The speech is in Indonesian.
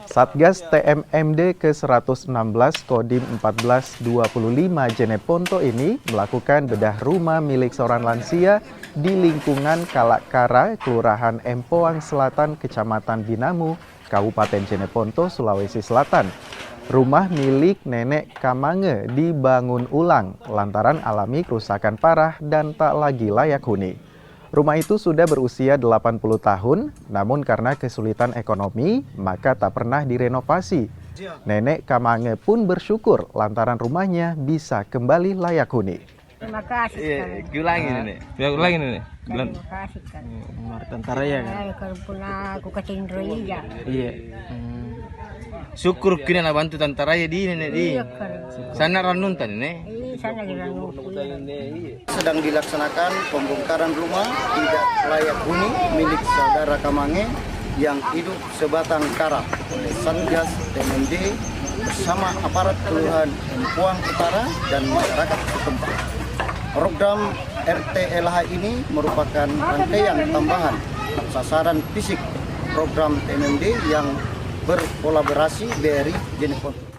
Satgas TMMD ke-116 Kodim 1425 Jeneponto ini melakukan bedah rumah milik seorang lansia di lingkungan Kalakkara, Kelurahan Empoang Selatan, Kecamatan Binamu, Kabupaten Jeneponto, Sulawesi Selatan. Rumah milik Nenek Kamange dibangun ulang lantaran alami kerusakan parah dan tak lagi layak huni. Rumah itu sudah berusia 80 tahun, namun karena kesulitan ekonomi, maka tak pernah direnovasi. Nenek Kamange pun bersyukur lantaran rumahnya bisa kembali layak huni. Terima kasih. Ulangi Nenek. Ya ulangi Nenek. Terima kasih kan. Tentara ya kan. Kalau pernah aku kecindro ya. Iya. Syukur kena nak bantu tentara ya di Nenek di. Iya kan. Sana ranun tan Nenek. Sana jalan. Sedang dilaksanakan pembongkaran rumah tidak layak huni milik saudara Kamange yang hidup sebatang kara oleh Satgas TMMD bersama aparat Kelurahan Empoang Utara dan masyarakat setempat. Program RT-LH ini merupakan rangkaian tambahan sasaran fisik program TMMD yang berkolaborasi BRI Jeneponto.